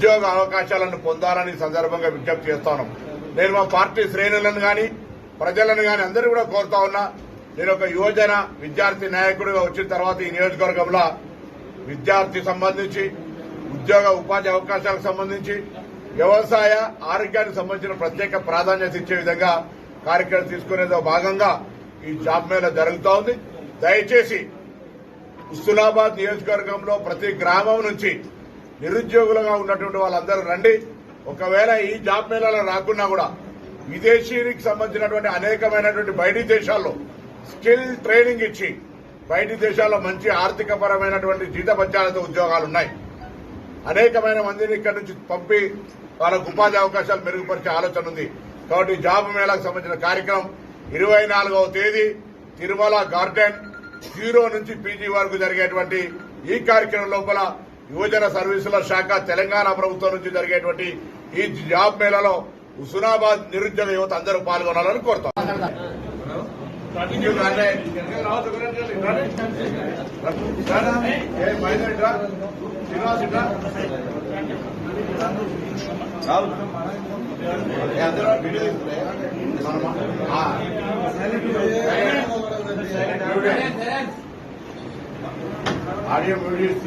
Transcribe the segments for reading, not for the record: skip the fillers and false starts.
ఉద్యోగ అవకాశాలను పొందాలని సందర్భంగా విజ్ఞప్తి చేస్తాను. నేను మా పార్టీ శ్రేణులను గాని ప్రజలను గాని అందరూ కూడా కోరుతా ఉన్నా. నేను ఒక యువజన విద్యార్థి నాయకుడిగా వచ్చిన తర్వాత ఈ నియోజకవర్గంలో విద్యార్థి సంబంధించి ఉద్యోగ ఉపాధి అవకాశాలకు సంబంధించి వ్యవసాయ ఆరోగ్యానికి సంబంధించిన ప్రత్యేక ప్రాధాన్యత ఇచ్చే విధంగా కార్యక్రమం తీసుకునేదో భాగంగా ఈ జాబ్ మేళా జరుగుతూ ఉంది. దయచేసి హుస్నాబాద్ నియోజకవర్గంలో ప్రతి గ్రామం నుంచి నిరుద్యోగులుగా ఉన్నటువంటి వాళ్ళందరూ రండి. ఒకవేళ ఈ జాబ్ మేళాలో రాకున్నా కూడా విదేశీకి సంబంధించినటువంటి అనేకమైనటువంటి బయటి దేశాల్లో స్కిల్ ట్రైనింగ్ ఇచ్చి బయటి దేశాల్లో మంచి ఆర్థిక పరమైనటువంటి జీతభత్యాలతో ఉద్యోగాలు ఉన్నాయి. అనేకమైన మందిని ఇక్కడి నుంచి పంపి వాళ్ళకు ఉపాధి అవకాశాలు మెరుగుపరిచే ఆలోచన ఉంది. కాబట్టి జాబ్ మేళాకు సంబంధించిన కార్యక్రమం 24వ తేదీ తిరుమల గార్డెన్ 0 నుంచి పీజీ వరకు జరిగేటువంటి ఈ కార్యక్రమం లోపల యువజన సర్వీసుల శాఖ తెలంగాణ ప్రభుత్వం నుంచి జరిగేటువంటి ఈ జాబ్ మేళాలో హుస్నాబాద్ నిరుద్యోగ యువత అందరూ పాల్గొనాలని కోరుతాం. ఆడియో వీడియోస్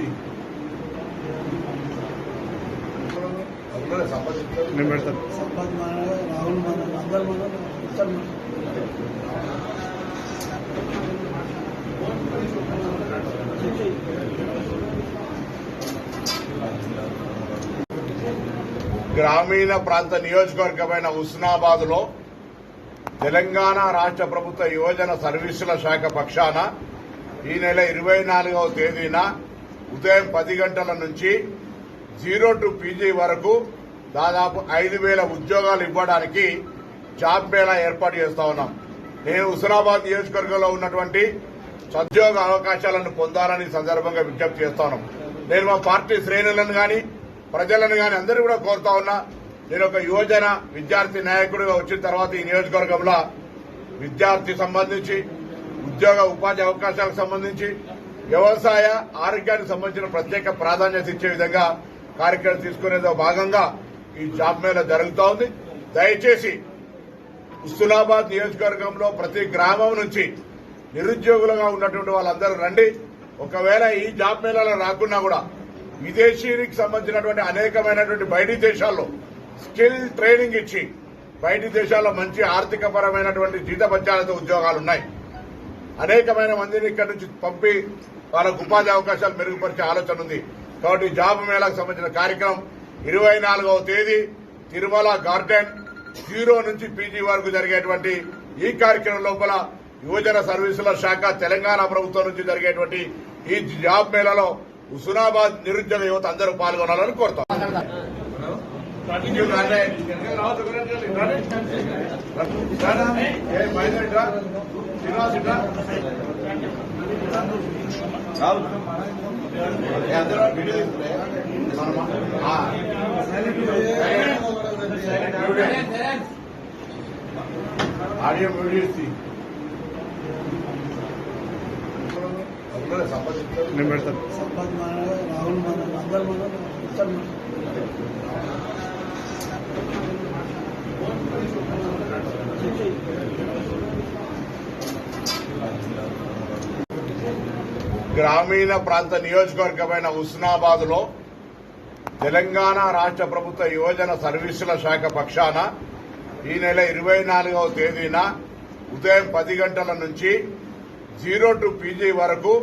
నేను పెడతాను. రాహుల్ అందరు గ్రామీణ ప్రాంత నియోజకవర్గమైన హుస్నాబాద్ లో తెలంగాణ రాష్ట్ర ప్రభుత్వ యువజన సర్వీసుల శాఖ పక్షాన ఈ నెల 24వ తేదీన ఉదయం 10 గంటల నుంచి 0 టు పీజీ వరకు దాదాపు 5,000 ఉద్యోగాలు ఇవ్వడానికి జాబ్ మేళా ఏర్పాటు చేస్తా ఉన్నాం. నేను హుస్నాబాద్ నియోజకవర్గంలో ఉన్నటువంటి ఉద్యోగ అవకాశాలను పొందాలని సందర్భంగా విజ్ఞప్తి చేస్తాను. నేను మా పార్టీ శ్రేణులను గాని ప్రజలను గాని అందరూ కూడా కోరుతా ఉన్నా. నేను ఒక యువజన విద్యార్థి నాయకుడిగా వచ్చిన తర్వాత ఈ నియోజకవర్గంలో విద్యార్థి సంబంధించి ఉద్యోగ ఉపాధి అవకాశాలకు సంబంధించి వ్యవసాయ ఆరోగ్యానికి సంబంధించిన ప్రత్యేక ప్రాధాన్యత ఇచ్చే విధంగా కార్యక్రమం తీసుకునేదో భాగంగా ఈ జాబ్ మేళా జరుగుతూ ఉంది. దయచేసి హుస్నాబాద్ నియోజకవర్గంలో ప్రతి గ్రామం నుంచి నిరుద్యోగులుగా ఉన్నటువంటి వాళ్ళందరూ రండి. ఒకవేళ ఈ జాబ్ మేళాలో రాకున్నా కూడా విదేశీకి సంబంధించినటువంటి అనేకమైనటువంటి బయటి దేశాల్లో స్కిల్ ట్రైనింగ్ ఇచ్చి బయటి దేశాల్లో మంచి ఆర్థిక పరమైనటువంటి జీతభత్యాలతో ఉద్యోగాలు ఉన్నాయి. అనేకమైన మందిని ఇక్కడి నుంచి పంపి వాళ్ళకు ఉపాధి అవకాశాలు మెరుగుపరిచే ఆలోచన ఉంది. కాబట్టి జాబ్ మేళాకు సంబంధించిన కార్యక్రమం 24వ తేదీ తిరుమల గార్డెన్ 0 నుంచి పీజీ వరకు జరిగేటువంటి ఈ కార్యక్రమం లోపల యువజన సర్వీసుల శాఖ తెలంగాణ ప్రభుత్వం నుంచి జరిగేటువంటి ఈ జాబ్ మేళాలో హుస్నాబాద్ నిరుద్యోగ యువత అందరూ పాల్గొనాలని కోరుతాం. ఆడియో వీడియోస్ నేను పెడతాను. రాహుల్ అందరు గ్రామీణ ప్రాంత నియోజకవర్గమైన హుస్నాబాద్ లో తెలంగాణ రాష్ట్ర ప్రభుత్వ యువజన సర్వీసుల శాఖ పక్షాన ఈ నెల 24వ తేదీన ఉదయం 10 గంటల నుంచి 0 టు పీజీ వరకు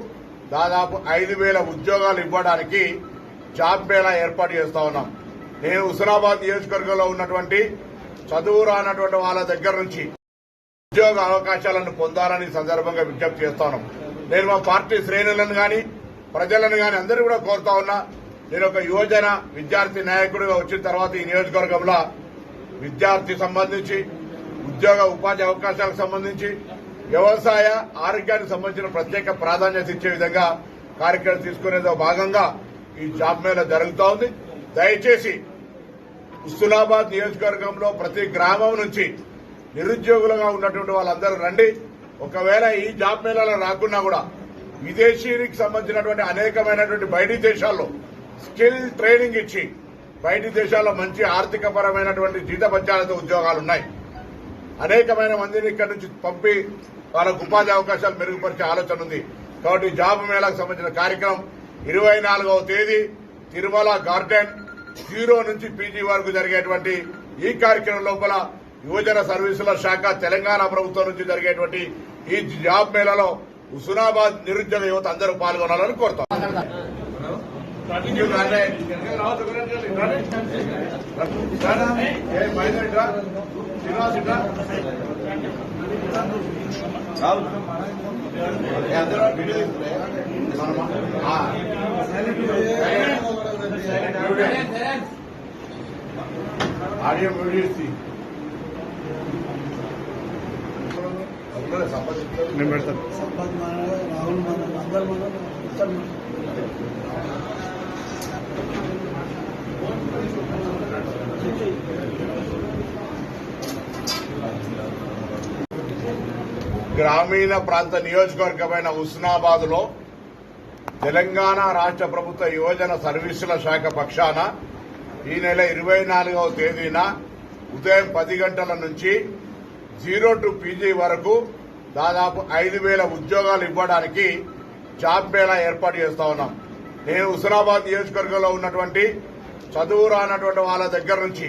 దాదాపు 5,000 ఉద్యోగాలు ఇవ్వడానికి జాబ్ మేళా ఏర్పాటు చేస్తా ఉన్నాం. నేను హుస్నాబాద్ నియోజకవర్గంలో ఉన్నటువంటి చదువు రానటువంటి వాళ్ళ దగ్గర నుంచి ఉద్యోగ అవకాశాలను పొందాలని సందర్భంగా విజ్ఞప్తి చేస్తాను. నేను మా పార్టీ శ్రేణులను గాని ప్రజలను గాని అందరూ కూడా కోరుతా ఉన్నా. నేను ఒక యువజన విద్యార్థి నాయకుడిగా వచ్చిన తర్వాత ఈ నియోజకవర్గంలో విద్యార్థి సంబంధించి ఉద్యోగ ఉపాధి అవకాశాలకు సంబంధించి వ్యవసాయ ఆరోగ్యానికి సంబంధించిన ప్రత్యేక ప్రాధాన్యత ఇచ్చే విధంగా కార్యక్రమం తీసుకునేదో భాగంగా ఈ జాబ్ మేళా జరుగుతూ ఉంది. దయచేసి హుస్నాబాద్ నియోజకవర్గంలో ప్రతి గ్రామం నుంచి నిరుద్యోగులుగా ఉన్నటువంటి వాళ్ళందరూ రండి. ఒకవేళ ఈ జాబ్ మేళాలో రాకున్నా కూడా విదేశీకి సంబంధించినటువంటి అనేకమైనటువంటి బయటి దేశాల్లో స్కిల్ ట్రైనింగ్ ఇచ్చి బయటి దేశాల్లో మంచి ఆర్థికపరమైనటువంటి జీతభత్యాలతో ఉద్యోగాలు ఉన్నాయి. అనేకమైన మందిని ఇక్కడి నుంచి పంపి వాళ్ళకు ఉపాధి అవకాశాలు మెరుగుపరిచే ఆలోచన ఉంది. కాబట్టి జాబ్ మేళాకు సంబంధించిన కార్యక్రమం 24వ తేదీ తిరుమల గార్డెన్ 0 నుంచి పీజీ వరకు జరిగేటువంటి ఈ కార్యక్రమం లోపల యువజన సర్వీసుల శాఖ తెలంగాణ ప్రభుత్వం నుంచి జరిగేటువంటి ఈ జాబ్ మేళాలో హుస్నాబాద్ నిరుద్యోగ యువత అందరూ పాల్గొనాలని కోరుతాం. ఆడియో వీడియో నేను పెడతాను. రాహుల్ అందరు గ్రామీణ ప్రాంత నియోజకవర్గమైన హుస్నాబాద్ లో తెలంగాణ రాష్ట్ర ప్రభుత్వ యువజన సర్వీసుల శాఖ పక్షాన ఈ నెల 24వ తేదీన ఉదయం 10 గంటల నుంచి 0 టు పీజీ వరకు దాదాపు 5,000 ఉద్యోగాలు ఇవ్వడానికి జాబ్ మేళా ఏర్పాటు చేస్తా ఉన్నాం. నేను హుస్నాబాద్ నియోజకవర్గంలో ఉన్నటువంటి చదువు రానటువంటి వాళ్ళ దగ్గర నుంచి